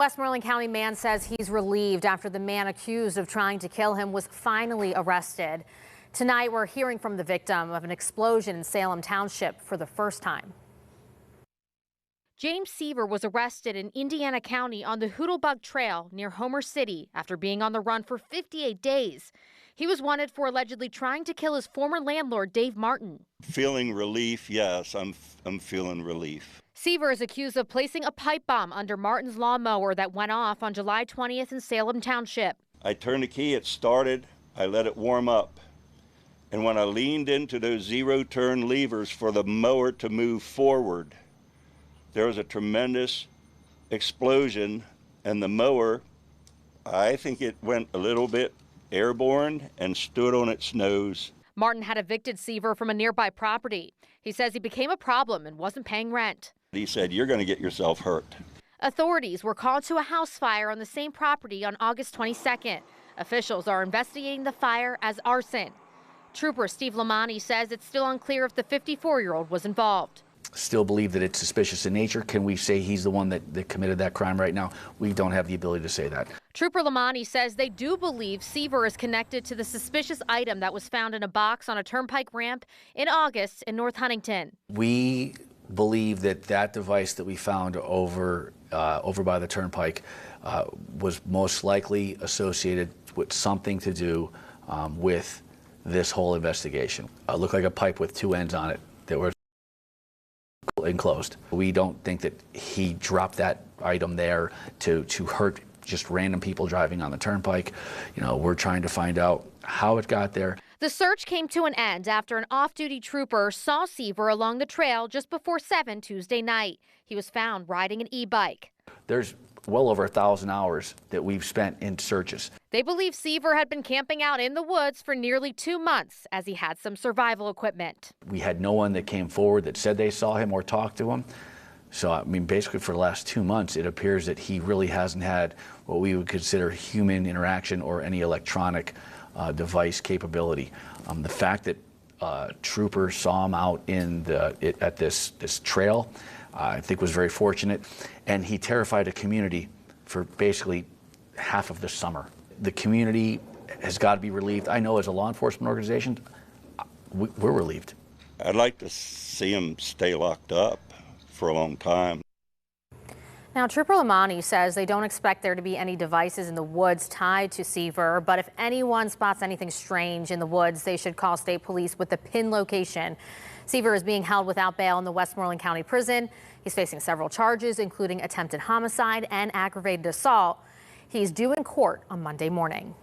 Westmoreland County man says he's relieved after the man accused of trying to kill him was finally arrested. Tonight, we're hearing from the victim of an explosion in Salem Township for the first time. James Sever was arrested in Indiana County on the Hoodlebug Trail near Homer City after being on the run for 58 days. He was wanted for allegedly trying to kill his former landlord, Dave Martin. Feeling relief, yes, I'm feeling relief. Sever is accused of placing a pipe bomb under Martin's lawnmower that went off on July 20th in Salem Township. I turned the key, it started, I let it warm up. And when I leaned into those zero-turn levers for the mower to move forward, there was a tremendous explosion, and the mower, I think it went a little bit airborne and stood on its nose. Martin had evicted Sever from a nearby property. He says he became a problem and wasn't paying rent. He said, "You're going to get yourself hurt." Authorities were called to a house fire on the same property on August 22nd. Officials are investigating the fire as arson. Trooper Steve Lamani says it's still unclear if the 54-year-old was involved. Still believe that it's suspicious in nature. Can we say he's the one that committed that crime right now? We don't have the ability to say that. Trooper Lamani says they do believe Sever is connected to the suspicious item that was found in a box on a turnpike ramp in August in North Huntington. We believe that device that we found over by the turnpike was most likely associated with something to do with this whole investigation. It looked like a pipe with two ends on it that were enclosed. We don't think that he dropped that item there to hurt just random people driving on the turnpike. You know, we're trying to find out how it got there. The search came to an end after an off-duty trooper saw Sever along the trail just before 7 Tuesday night. He was found riding an e-bike. There's well over 1,000 hours that we've spent in searches. They believe Sever had been camping out in the woods for nearly 2 months as he had some survival equipment. We had no one that came forward that said they saw him or talked to him. So, I mean, basically for the last 2 months, it appears that he really hasn't had what we would consider human interaction or any electronic device capability. The fact that troopers saw him out in at this trail, I think was very fortunate, and he terrified a community for basically half of the summer. The community has got to be relieved. I know as a law enforcement organization, we're relieved. I'd like to see him stay locked up for a long time. Now, Trooper Lamani says they don't expect there to be any devices in the woods tied to Sever, but if anyone spots anything strange in the woods, they should call state police with the pin location. Sever is being held without bail in the Westmoreland County Prison. He's facing several charges, including attempted homicide and aggravated assault. He's due in court on Monday morning.